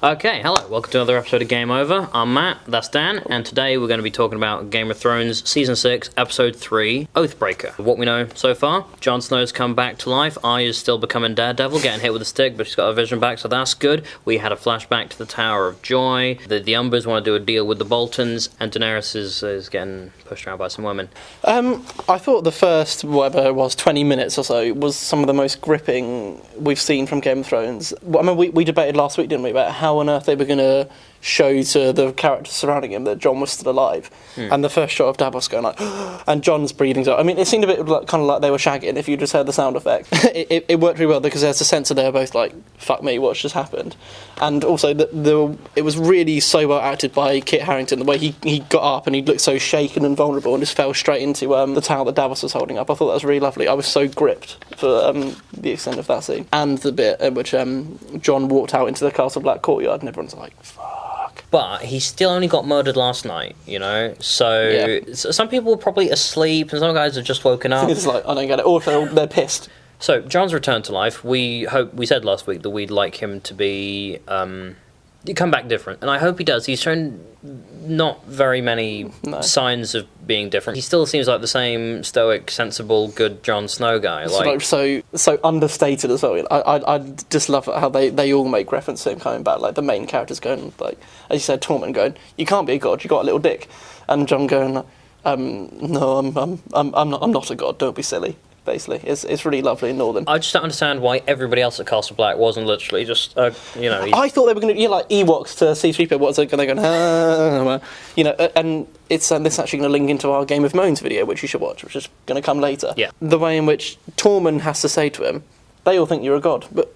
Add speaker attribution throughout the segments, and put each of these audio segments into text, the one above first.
Speaker 1: Okay, hello, welcome to another episode of Game Over. I'm Matt, that's Dan, and today we're going to be talking about Game of Thrones Season 6, Episode 3, Oathbreaker. What we know so far, Jon Snow's come back to life, Arya's still becoming Daredevil, getting hit with a stick, but she's got her vision back, so that's good. We had a flashback to the Tower of Joy, the Umbers want to do a deal with the Boltons, and Daenerys is getting pushed around by some women.
Speaker 2: I thought the first, whatever it was, 20 minutes or so, was some of the most gripping we've seen from Game of Thrones. I mean, we debated last week, didn't we, about how on earth they were going to show to the characters surrounding him that Jon was still alive. And the first shot of Davos going like, and Jon's breathing. I mean, it seemed a bit kind of like they were shagging if you just heard the sound effect. it worked really well because there's a sense that they were both like, fuck me, what's just happened? And also, it was really so well acted by Kit Harington, the way he got up and he looked so shaken and vulnerable and just fell straight into the towel that Davos was holding up. I thought that was really lovely. I was so gripped for the extent of that scene. And the bit at which Jon walked out into the Castle Black courtyard and everyone's like, fuck.
Speaker 1: But he still only got murdered last night, you know? So some people were probably asleep and some guys have just woken up.
Speaker 2: It's like, I don't get it. Also, they're pissed.
Speaker 1: So, Jon's returned to life. We said last week that we'd like him to be come back different, and I hope he does. He's shown not very many signs of being different. He still seems like the same stoic, sensible, good Jon Snow guy.
Speaker 2: So understated as well. I just love how they all make reference to him coming back. Like the main characters going, like as you said, Tormund going, "You can't be a god. You got a little dick," and Jon going, "No, I'm not a god. Don't be silly." Basically, it's really lovely in Northern.
Speaker 1: I just don't understand why everybody else at Castle Black wasn't literally just, I
Speaker 2: thought they were going to, like Ewoks to C-3PO. What's it? They're going, and it's this actually going to link into our Game of Moans video, which you should watch, which is going to come later.
Speaker 1: Yeah.
Speaker 2: The way in which Tormund has to say to him, "They all think you're a god, but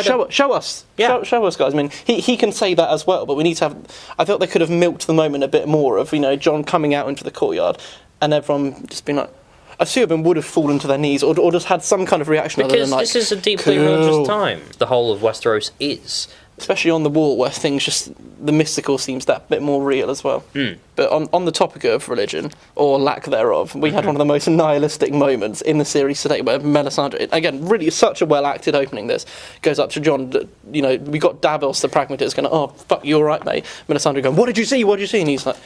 Speaker 2: show us, show us, guys." I mean, he can say that as well, but we need to have. I thought they could have milked the moment a bit more of Jon coming out into the courtyard and everyone just being like. I assume would have fallen to their knees or just had some kind of reaction
Speaker 1: because
Speaker 2: other than like,
Speaker 1: this is a deeply religious time. The whole of Westeros is.
Speaker 2: Especially on the wall where things just, the mystical seems that bit more real as well. But on the topic of religion, or lack thereof, we had one of the most nihilistic moments in the series today where Melisandre, again, really such a well-acted opening this, goes up to Jon, we got Davos the pragmatist going, "Oh, fuck, you all right, mate?" Melisandre going, "What did you see? What did you see?" And he's like,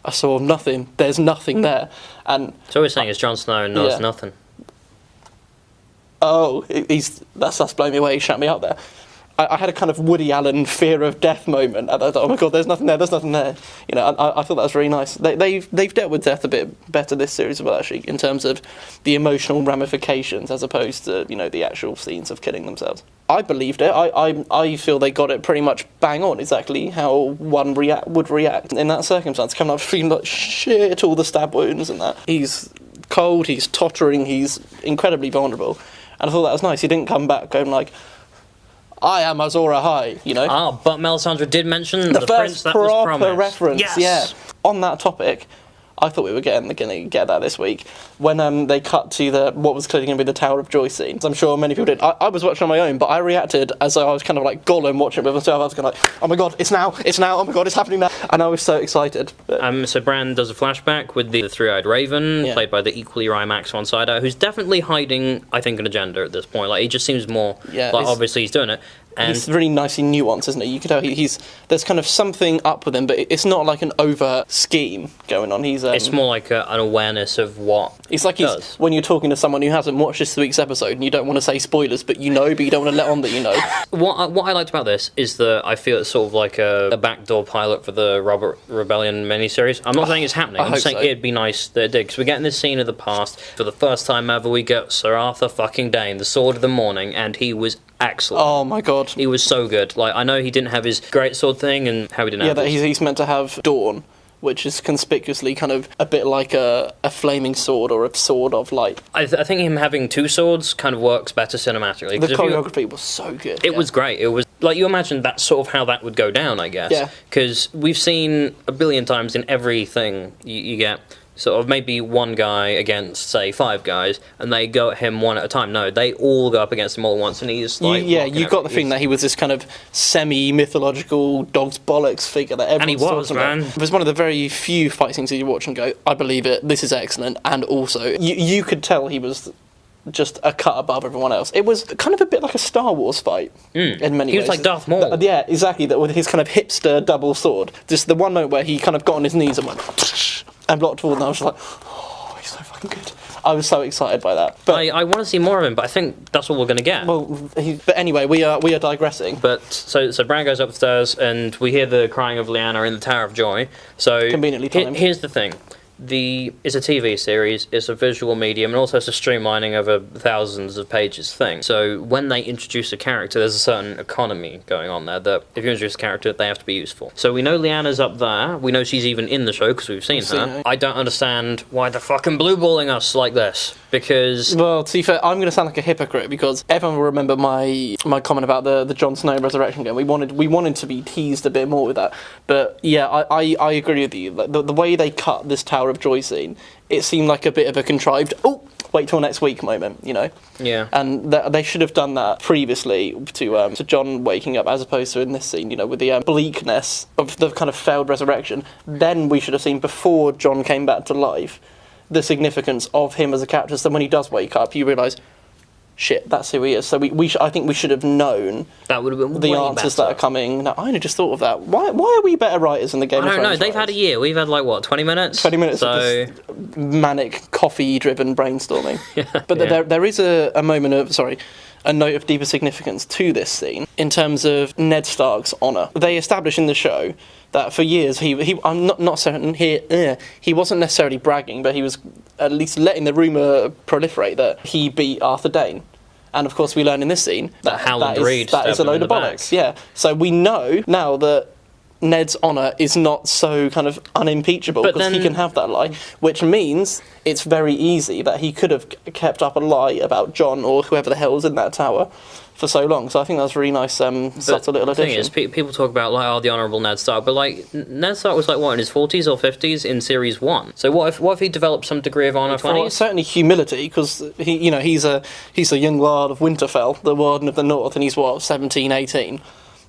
Speaker 2: "I saw nothing. There's nothing there." And
Speaker 1: so we're saying it's Jon Snow and knows nothing.
Speaker 2: Oh, that's blowing me away. He shut me out there. I had a kind of Woody Allen fear of death moment. I thought, oh my god, there's nothing there. There's nothing there. I thought that was really nice. They've dealt with death a bit better this series as well, actually, in terms of the emotional ramifications as opposed to the actual scenes of killing themselves. I believed it. I feel they got it pretty much bang on exactly how one would react in that circumstance. Coming up feeling like shit, all the stab wounds and that. He's cold, he's tottering, he's incredibly vulnerable. And I thought that was nice. He didn't come back going like, "I am Azor Ahai,"
Speaker 1: but Melisandre did mention the prince that was promised.
Speaker 2: Proper reference,
Speaker 1: yes.
Speaker 2: Yeah. On that topic, I thought we were going to get that this week when they cut to what was clearly going to be the Tower of Joy scene. I'm sure many people did. I was watching on my own, but I reacted as though I was kind of like Gollum watching it with myself. I was kind of like, "Oh my god, it's now! Oh my god, it's happening now!" And I was so excited.
Speaker 1: So Bran does a flashback with the three-eyed raven, played by the equally wry Max von Sydow, who's definitely hiding, I think, an agenda at this point. Like he just seems more obviously he's doing it. And
Speaker 2: he's really nicely nuanced, isn't he? You can tell there's kind of something up with him, but it's not like an overt scheme going on.
Speaker 1: It's more like an awareness of what
Speaker 2: it's like. When you're talking to someone who hasn't watched this week's episode, and you don't want to say spoilers, but you don't want to let on that you know.
Speaker 1: What I liked about this is that I feel it's sort of like a backdoor pilot for the Robert Rebellion miniseries. I'm not saying it's happening. I'm just saying it'd be nice that it did, because we're getting this scene of the past. For the first time ever, we get Sir Arthur fucking Dayne, the Sword of the Morning, and he was excellent.
Speaker 2: Oh my god.
Speaker 1: He was so good. Like, I know he didn't have his great sword thing and how he didn't have
Speaker 2: he's meant to have Dawn, which is conspicuously kind of a bit like a flaming sword or a sword of light.
Speaker 1: I think him having two swords kind of works better cinematically.
Speaker 2: The choreography was so good.
Speaker 1: It was great. It was like, you imagine that's sort of how that would go down, I guess.
Speaker 2: Yeah.
Speaker 1: Because we've seen a billion times in everything you get sort of maybe one guy against, say, five guys, and they go at him one at a time. No, they all go up against him all at once, and he's like...
Speaker 2: you got the feeling that he was this kind of semi-mythological dog's bollocks figure that everyone's talking about. It was one of the very few fight scenes that you watch and go, I believe it, this is excellent, and also, you could tell he was just a cut above everyone else. It was kind of a bit like a Star Wars fight in many ways.
Speaker 1: He was like Darth Maul.
Speaker 2: Yeah, exactly. That with his kind of hipster double sword. Just the one moment where he kind of got on his knees and went and blocked forward, and I was just like, oh, he's so fucking good. I was so excited by that. But
Speaker 1: I want to see more of him, but I think that's all we're going to get.
Speaker 2: well, but anyway, we are digressing.
Speaker 1: But so Bran goes upstairs, and we hear the crying of Lyanna in the Tower of Joy. So
Speaker 2: Conveniently timed.
Speaker 1: Here's the thing. It's a TV series, it's a visual medium, and also it's a streamlining of a thousands of pages thing. So when they introduce a character, there's a certain economy going on there that if you introduce a character, they have to be useful. So we know Lyanna's up there, we know she's even in the show because we've seen her. I don't understand why they're fucking blue-balling us like this, because...
Speaker 2: Well, to be fair, I'm going to sound like a hypocrite because everyone will remember my comment about the Jon Snow resurrection game. We wanted to be teased a bit more with that. But yeah, I agree with you. The way they cut this Tower of Joy scene, it seemed like a bit of a contrived, wait till next week moment, you know?
Speaker 1: Yeah.
Speaker 2: And they should have done that previously to Jon waking up, as opposed to in this scene, you know, with the bleakness of the kind of failed resurrection. Then we should have seen, before Jon came back to life, the significance of him as a character. So when he does wake up, you realise, shit, that's who he is. So I think we should have known
Speaker 1: that would have been
Speaker 2: the answers that are coming. Now, I only just thought of that. Why are we better writers in the Game of Thrones?
Speaker 1: I don't know. They've had a year. We've had like what, 20 minutes?
Speaker 2: 20 minutes
Speaker 1: so...
Speaker 2: of this manic coffee-driven brainstorming. But
Speaker 1: yeah.
Speaker 2: there is a moment of a note of deeper significance to this scene in terms of Ned Stark's honour. They establish in the show that for years I'm not certain here. He wasn't necessarily bragging, but he was at least letting the rumour proliferate that he beat Arthur Dayne. And of course, we learn in this scene that is a load of bollocks. Yeah. So we know now that Ned's honour is not so kind of unimpeachable because he can have that lie, which means it's very easy that he could have kept up a lie about Jon or whoever the hell was in that tower for so long. So I think that's a really nice subtle little addition.
Speaker 1: The thing is, people talk about like, the Honourable Ned Stark, but like Ned Stark was like what, in his 40s or 50s in series 1. So what if he developed some degree of honour?
Speaker 2: Well, certainly humility, because he's a young lord of Winterfell, the Warden of the North, and he's 17, 18.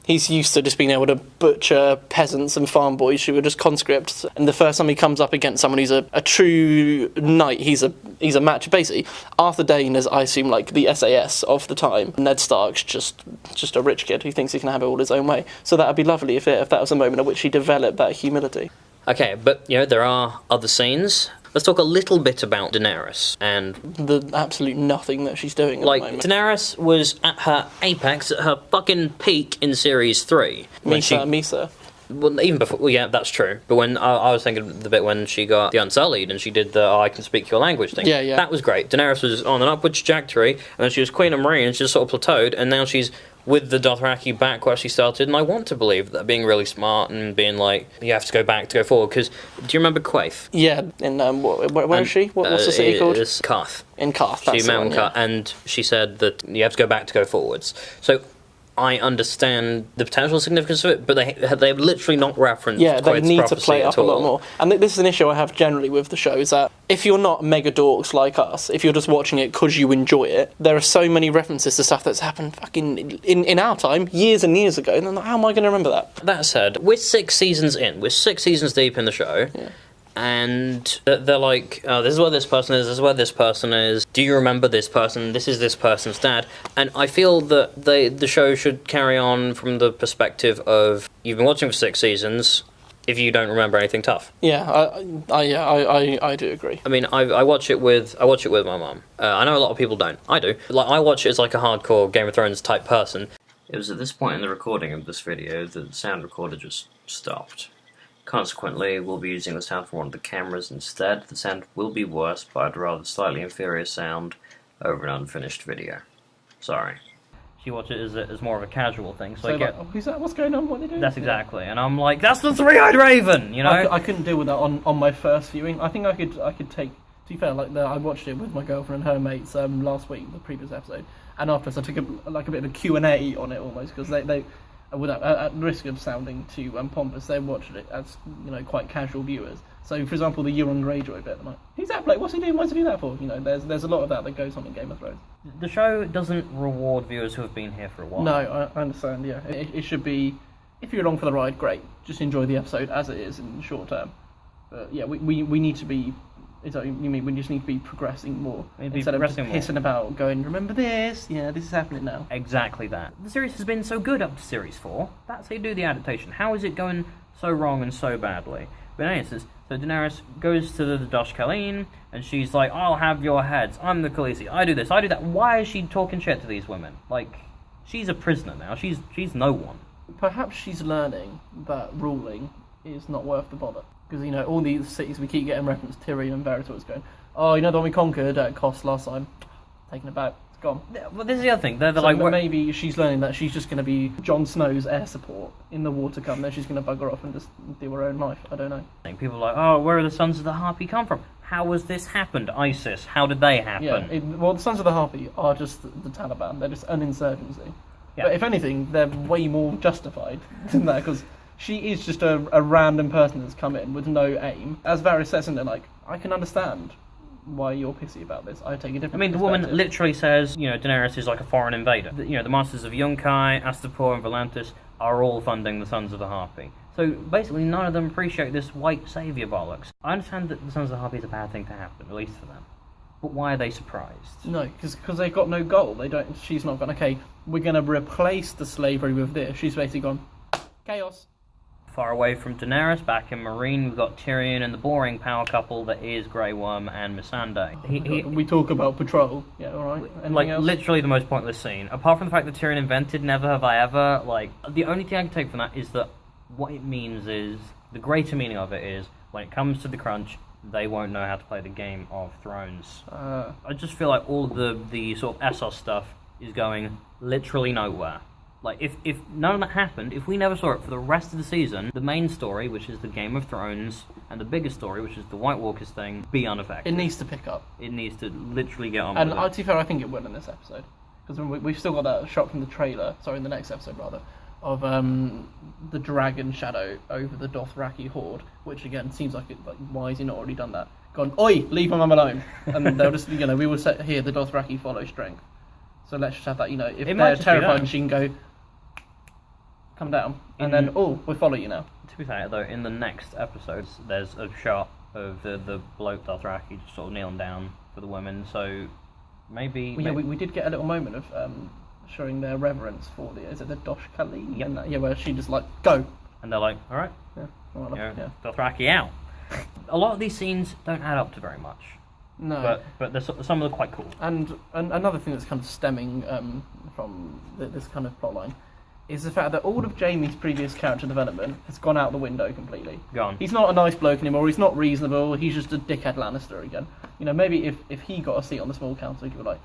Speaker 2: He's used to just being able to butcher peasants and farm boys who are just conscripts. And the first time he comes up against someone who's a true knight, he's a match. Basically, Arthur Dayne is, I assume, like the SAS of the time. Ned Stark's just a rich kid who thinks he can have it all his own way. So that would be lovely if that was a moment at which he developed that humility.
Speaker 1: Okay, but there are other scenes. Let's talk a little bit about Daenerys and
Speaker 2: the absolute nothing that she's doing at the moment.
Speaker 1: Daenerys was at her apex, at her fucking peak in series 3.
Speaker 2: Misa.
Speaker 1: Well, even before, well, yeah, that's true. But when I was thinking the bit when she got the Unsullied and she did the I can speak your language thing.
Speaker 2: Yeah.
Speaker 1: That was great. Daenerys was on an upward trajectory, and then she was Queen of Marine, and she just sort of plateaued, and now she's with the Dothraki back where she started, and I want to believe that being really smart and being like, you have to go back to go forward, because do you remember Quaithe?
Speaker 2: Yeah, in, where is she? What's the city called?
Speaker 1: It's Karth.
Speaker 2: In Karth, that's the one,
Speaker 1: Karth, and she said that you have to go back to go forwards. So I understand the potential significance of it, but they've literally not referenced
Speaker 2: they need to play it up a lot
Speaker 1: all.
Speaker 2: more. And this is an issue I have generally with the show, is that if you're not mega dorks like us, if you're just watching it because you enjoy it, there are so many references to stuff that's happened fucking in our time, years and years ago, and then how am I going to remember that?
Speaker 1: That said, we're 6 seasons in, we're 6 seasons deep in the show, and they're like, this is where this person is, this is where this person is, do you remember this person, this is this person's dad, and I feel that the show should carry on from the perspective of, you've been watching for 6 seasons, if you don't remember anything tough.
Speaker 2: Yeah, I do agree.
Speaker 1: I mean, I watch it with my mum. I know a lot of people don't. I do. Like, I watch it as like a hardcore Game of Thrones type person. It was at this point in the recording of this video that the sound recorder just stopped. Consequently, we'll be using the sound from one of the cameras instead. The sound will be worse, but I'd rather slightly inferior sound over an unfinished video. Sorry. You watch it as more of a casual thing, so I get...
Speaker 2: Like, who's that? What's going on? What are they doing?
Speaker 1: That's exactly, and I'm like, that's the three-eyed raven, you know?
Speaker 2: I couldn't deal with that on my first viewing. I think I could take... To be fair, I watched it with my girlfriend and her mates last week, the previous episode, and afterwards I took a bit of a Q&A on it almost, because they without at risk of sounding too pompous, they watched it as quite casual viewers. So, for example, the Euron Greyjoy bit, I'm like, who's that bloke? What's he doing? What's he doing that for? There's a lot of that goes on in Game of Thrones.
Speaker 1: The show doesn't reward viewers who have been here for a while.
Speaker 2: No, I understand. Yeah, it should be. If you're along for the ride, great. Just enjoy the episode as it is in the short term. But yeah, we need to be Is that what you mean? We just need to be progressing more
Speaker 1: Maybe
Speaker 2: instead of just
Speaker 1: progressing
Speaker 2: pissing about, going, remember this? Yeah, this is happening now.
Speaker 1: Exactly that. The series has been so good up to Series 4. That's how you do the adaptation. How is it going so wrong and so badly? But in any instance, so Daenerys goes to the Dosh Khaleen, and she's like, I'll have your heads. I'm the Khaleesi. I do this. I do that. Why is she talking shit to these women? Like, she's a prisoner now. She's no one.
Speaker 2: Perhaps she's learning that ruling is not worth the bother. Because, all these cities we keep getting referenced, Tyrion and Varys always going, oh, the one we conquered at cost last time, taken it back, it's gone.
Speaker 1: Yeah, well, this is the other thing. They're
Speaker 2: so
Speaker 1: like,
Speaker 2: maybe she's learning that she's just going to be Jon Snow's air support in the war to come, then she's going to bugger off and just do her own life. I don't know.
Speaker 1: People are like, oh, where are the Sons of the Harpy come from? How has this happened? ISIS, how did they happen?
Speaker 2: Yeah, the Sons of the Harpy are just the Taliban, they're just an insurgency.
Speaker 1: Yeah.
Speaker 2: But if anything, they're way more justified than that, because she is just a random person that's come in with no aim. As Varys says in there, like, I can understand why you're pissy about this. I take a different
Speaker 1: the woman literally says, Daenerys is like a foreign invader. The Masters of Yunkai, Astapor, and Volantis are all funding the Sons of the Harpy. So basically, none of them appreciate this white saviour bollocks. I understand that the Sons of the Harpy is a bad thing to happen, at least for them. But why are they surprised?
Speaker 2: No, because they've got no goal. They don't. She's not gone, okay, we're going to replace the slavery with this. She's basically gone, chaos.
Speaker 1: Far away from Daenerys, back in Meereen, we've got Tyrion and the boring power couple that is Grey Worm and Missandei.
Speaker 2: We talk about patrol. Yeah, alright.
Speaker 1: Like, literally the most pointless scene. Apart from the fact that Tyrion invented Never Have I Ever, like, the only thing I can take from that is that what it means is, the greater meaning of it is, when it comes to the crunch, they won't know how to play the Game of Thrones. I just feel like all the sort of Essos stuff is going literally nowhere. Like, if none of that happened, if we never saw it for the rest of the season, the main story, which is the Game of Thrones, and the bigger story, which is the White Walkers thing, be unaffected.
Speaker 2: It needs to pick up.
Speaker 1: It needs to literally get on
Speaker 2: with
Speaker 1: it.
Speaker 2: And to be fair, I think it will in this episode. Because we've still got that shot from the trailer, in the next episode rather, of the dragon shadow over the Dothraki horde, which again seems like, why has he not already done that? Gone, oi, leave my mum alone. And they'll just, we will set here, the Dothraki follow strength. So let's just have that, if they're terrified, she can go, come down, and then, we'll follow you now.
Speaker 1: To be fair, though, in the next episodes, there's a shot of the bloke Dothraki just sort of kneeling down for the women, so maybe...
Speaker 2: Well, we did get a little moment of showing their reverence for is it the Dosh Khaleen? Yep. Where she just like, go!
Speaker 1: And they're like, alright, Dothraki out. A lot of these scenes don't add up to very much.
Speaker 2: No.
Speaker 1: But some of them are quite cool.
Speaker 2: And another thing that's kind of stemming from this kind of plotline is the fact that all of Jaime's previous character development has gone out the window completely.
Speaker 1: Gone.
Speaker 2: He's not a nice bloke anymore, he's not reasonable, he's just a dickhead Lannister again. Maybe if he got a seat on the small council, he'd be like,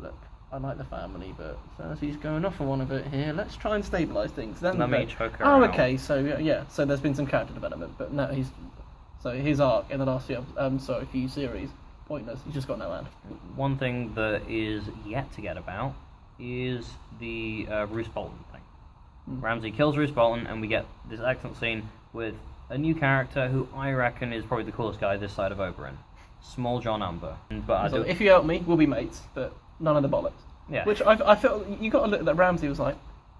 Speaker 2: look, I like the family, but Cersei's going off on one a bit here, let's try and stabilise things. Then
Speaker 1: let me choke her out.
Speaker 2: Okay, so so there's been some character development, but now his arc in the last few series, pointless, he's just got no hand.
Speaker 1: One thing that is yet to get about is the Roose Bolton thing. Ramsay kills Roose Bolton, and we get this excellent scene with a new character who I reckon is probably the coolest guy this side of Oberyn. Small John Umber. But
Speaker 2: if you help me, we'll be mates, but none of the bollocks.
Speaker 1: Yeah.
Speaker 2: Which I felt, you got to look at that Ramsay was like,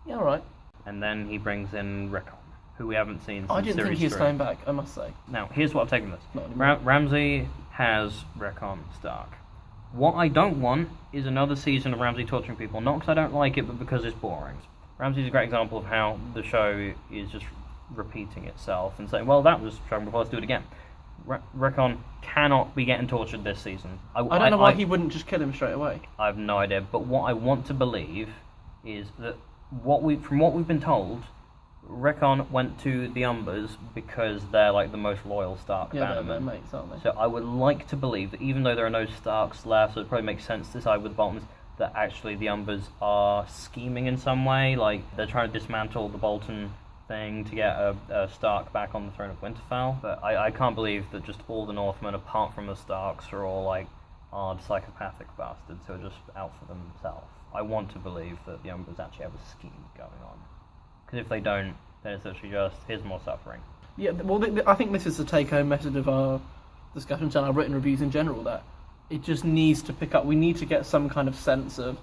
Speaker 2: yeah, alright.
Speaker 1: And then he brings in Rickon, who we haven't seen since
Speaker 2: I didn't think he was coming back, I must say.
Speaker 1: Now, here's what I've taken this. Ramsay has Rickon Stark. What I don't want is another season of Ramsay torturing people, not because I don't like it, but because it's boring. Ramsay's a great example of how the show is just repeating itself and saying, well, that was shown before, let's do it again. Rickon cannot be getting tortured this season.
Speaker 2: I don't know why he wouldn't just kill him straight away.
Speaker 1: I have no idea, but what I want to believe is that from what we've been told, Rickon went to the Umbers because they're like the most loyal Stark bannermen.
Speaker 2: They're mates, aren't they?
Speaker 1: So I would like to believe that even though there are no Starks left, so it probably makes sense to side with Boltons, that actually the Umbers are scheming in some way, like they're trying to dismantle the Bolton thing to get a Stark back on the throne of Winterfell. But I can't believe that just all the Northmen, apart from the Starks, are all like odd psychopathic bastards who are just out for themselves. I want to believe that the Umbers actually have a scheme going on. Because if they don't, then it's actually just, here's more suffering.
Speaker 2: Yeah, well, I think this is the take-home method of our discussions and our written reviews in general, that it just needs to pick up. We need to get some kind of sense of,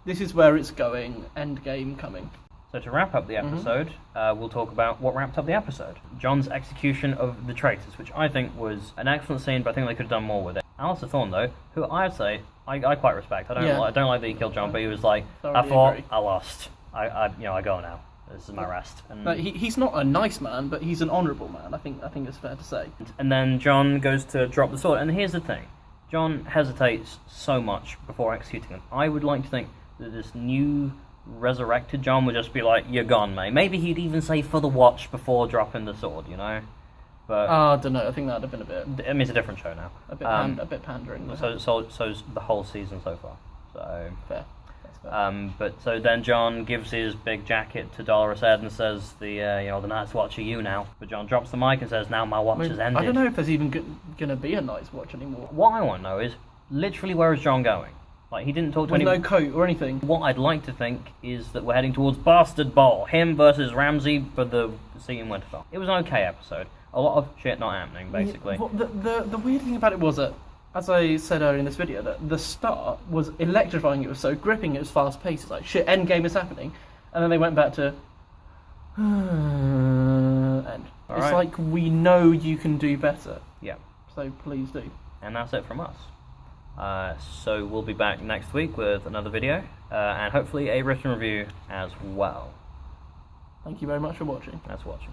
Speaker 2: this is where it's going, end game coming.
Speaker 1: So to wrap up the episode, we'll talk about what wrapped up the episode. Jon's execution of the traitors, which I think was an excellent scene, but I think they could have done more with it. Alistair Thorne, though, who I'd say I quite respect. I don't like that he killed Jon, but he was like, I thought I lost. I go now. This is my rest. And
Speaker 2: no, he's not a nice man, but he's an honourable man. I think it's fair to say.
Speaker 1: And then Jon goes to drop the sword, and here's the thing: Jon hesitates so much before executing him. I would like to think that this new resurrected Jon would just be like, "You're gone, mate." Maybe he'd even say "for the watch" before dropping the sword, you know. But
Speaker 2: I don't know. I think that'd have been a bit.
Speaker 1: I mean, it's a different show now.
Speaker 2: A bit pandering.
Speaker 1: So's the whole season so far. So
Speaker 2: fair. That's fair.
Speaker 1: But so then Jon gives his big jacket to Dolorous Ed and says, "The Night's Watch are you now." But Jon drops the mic and says, "Now my watch has ended."
Speaker 2: I don't know if there's even gonna be a Night's Watch anymore.
Speaker 1: What I want to know is literally where is Jon going? Like, he didn't talk to anyone.
Speaker 2: No coat or anything.
Speaker 1: What I'd like to think is that we're heading towards Bastard Ball. Him versus Ramsay for the seat in Winterfell. It was an okay episode. A lot of shit not happening, basically.
Speaker 2: The weird thing about it was that, as I said earlier in this video, that the start was electrifying. It was so gripping. It was fast paced. It's like, shit, end game is happening. And then they went back to end. It's like, we know you can do better.
Speaker 1: Yeah.
Speaker 2: So please do.
Speaker 1: And that's it from us. So we'll be back next week with another video, and hopefully a written review as well.
Speaker 2: Thank you very much for watching.
Speaker 1: Thanks for watching.